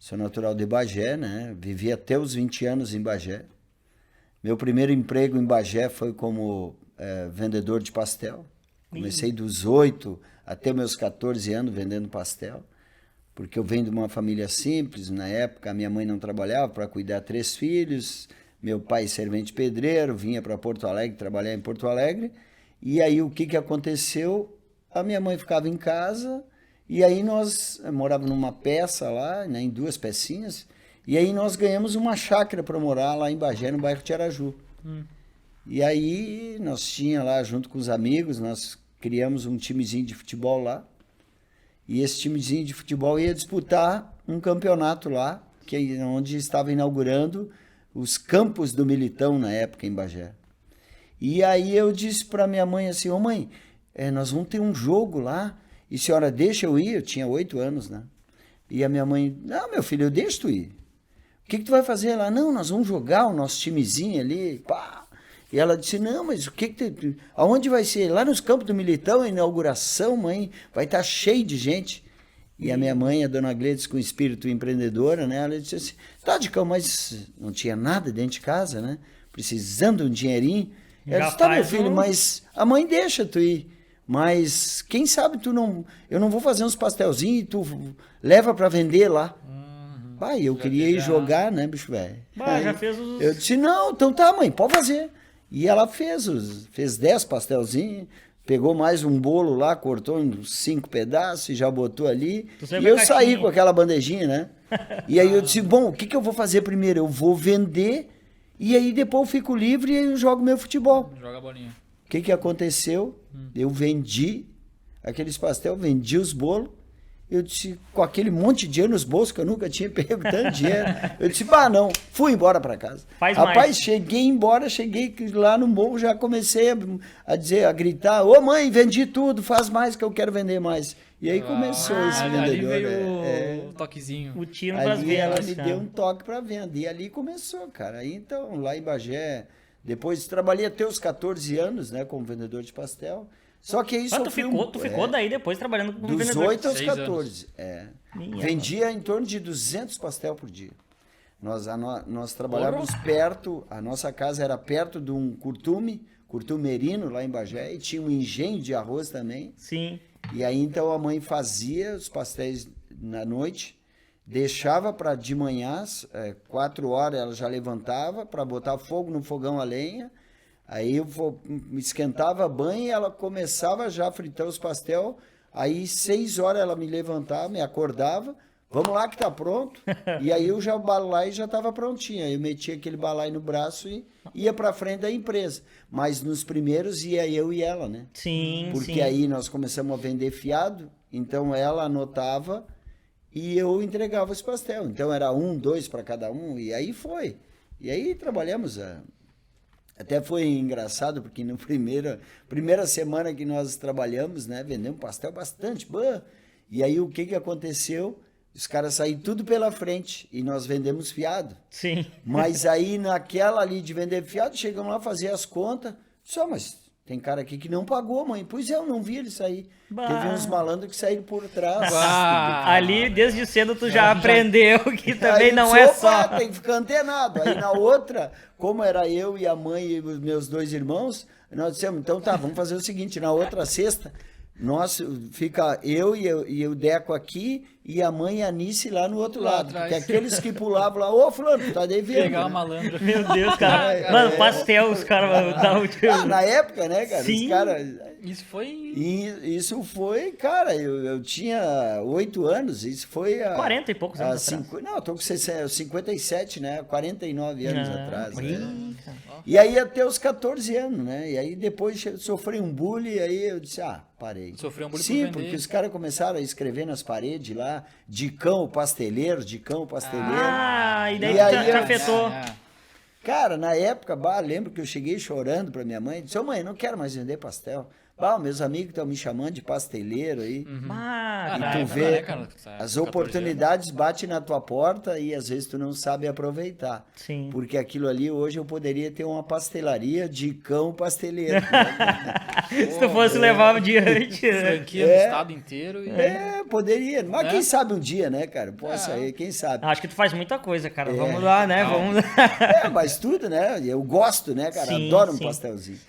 Sou natural de Bagé, né? Vivi até os 20 anos em Bagé. Meu primeiro emprego em Bagé foi como vendedor de pastel. Comecei dos 8 até meus 14 anos vendendo pastel. Porque eu venho de uma família simples. Na época, a minha mãe não trabalhava para cuidar de 3 filhos. Meu pai, servente pedreiro, vinha para Porto Alegre, trabalhar em Porto Alegre. E aí, o que aconteceu? A minha mãe ficava em casa e aí nós morávamos numa peça lá, né, em 2 pecinhas. E aí nós ganhamos uma chácara para morar lá em Bagé, no bairro Tiaraju. E aí nós tínhamos lá, junto com os amigos, nós criamos um timezinho de futebol lá. E esse timezinho de futebol ia disputar um campeonato lá, onde estava inaugurando os campos do Militão na época em Bagé. E aí eu disse para minha mãe assim, ô mãe, nós vamos ter um jogo lá, e a senhora deixa eu ir? Eu tinha 8 anos, né? E a minha mãe, não, meu filho, eu deixo tu ir. O que tu vai fazer lá? Não, nós vamos jogar o nosso timezinho ali, pá. E ela disse, não, mas aonde vai ser? Lá nos campos do Militão, a inauguração, mãe, vai estar cheio de gente. E a minha mãe, a dona Gledes, com espírito empreendedora, né? Ela disse assim, tá, Dicão, mas não tinha nada dentro de casa, né? Precisando de um dinheirinho. Ela disse, tá, meu filho, mas a mãe deixa tu ir. Mas quem sabe eu não vou fazer uns pastelzinhos e tu leva para vender lá. Pai, eu queria ir jogar, né, bicho velho? Já fez os... Eu disse, não, então tá, mãe, pode fazer. E ela fez 10 pastelzinhos, pegou mais um bolo lá, cortou em 5 pedaços e já botou ali. E eu saí com aquela bandejinha, né? E aí eu disse, bom, o que eu vou fazer primeiro? Eu vou vender e aí depois eu fico livre e eu jogo meu futebol. Joga a bolinha. O que aconteceu? Eu vendi aqueles pastel, vendi os bolos. Eu disse, com aquele monte de dinheiro nos bolsos, que eu nunca tinha pego tanto dinheiro. Eu disse, não, fui embora para casa. Rapaz, cheguei lá no morro, já comecei a gritar, ô mãe, vendi tudo, faz mais que eu quero vender mais. E aí começou esse vendedor. Ali veio o toquezinho. O tiro das vendas. Ela me deu um toque para venda. E ali começou, cara. Aí, então, lá em Bagé, depois trabalhei até os 14 anos, né, como vendedor de pastel. Só que aí tu ficou daí depois trabalhando como vendedor? Dos 8 aos 14. Vendia em torno de 200 pastel por dia. Nós trabalhávamos perto, a nossa casa era perto de um curtumerino lá em Bagé, e tinha um engenho de arroz também. Sim. E aí então a mãe fazia os pastéis na noite, deixava para de manhã, 4 horas ela já levantava para botar fogo no fogão a lenha. Aí eu esquentava a banha e ela começava já a fritar os pastel. Aí 6 horas ela me levantava, me acordava. Vamos lá que tá pronto. E aí eu já o balai já estava prontinho. Aí eu metia aquele balai no braço e ia para frente da empresa. Mas nos primeiros ia eu e ela, né? Sim, porque aí nós começamos a vender fiado. Então ela anotava e eu entregava os pastel. Então era 1, 2 para cada um. E aí foi. E aí trabalhamos até foi engraçado, porque na primeira semana que nós trabalhamos, né, vendemos pastel bastante. E aí o que aconteceu? Os caras saíram tudo pela frente e nós vendemos fiado. Sim. Mas aí naquela ali de vender fiado, chegamos lá a fazer as contas. Só, mas tem cara aqui que não pagou, mãe. Pois eu não vi ele sair. Teve uns malandros que saíram por trás. Ali, desde cedo, tu já aprendeu que também não é só. Tem que ficar antenado. Aí na outra, como era eu e a mãe e os meus 2 irmãos, nós dissemos, então tá, vamos fazer o seguinte, na outra sexta, fica eu e o Deco aqui e a mãe e a Anice lá no outro lado. Atrás. Porque aqueles que pulavam lá, ô fulano, tá devendo. Pegar uma malandra. Meu Deus, cara. Mano, pastel, os caras davam... Na época, né, cara? Sim. Os caras... Isso foi, cara, eu tinha 8 anos, isso foi 40 e poucos anos atrás. Não, eu tô com 57, né? 49 anos atrás. Né? Eita. E aí até os 14 anos, né? E aí depois sofri um bullying, aí eu disse, parei. Sofreu um bullying Sim, por vender. porque os caras começaram a escrever nas paredes lá, Dicão pasteleiro. E daí aí te afetou. Cara, na época, lembro que eu cheguei chorando pra minha mãe, disse, mãe, não quero mais vender pastel. Meus amigos estão me chamando de pasteleiro aí. Ah, E na tu época, vê, né, cara? as 14 oportunidades batem na tua porta e às vezes tu não sabe aproveitar. Sim. Porque aquilo ali hoje eu poderia ter uma pastelaria de cão pasteleiro. Se tu fosse levar adiante, né? Franquia no estado inteiro. Poderia. Mas Né? quem sabe um dia, né, cara? Possa aí, quem sabe. Acho que tu faz muita coisa, cara. Vamos lá, né? Vamos. Mas tudo, né? Eu gosto, né, cara? Sim, Adoro um sim. pastelzinho.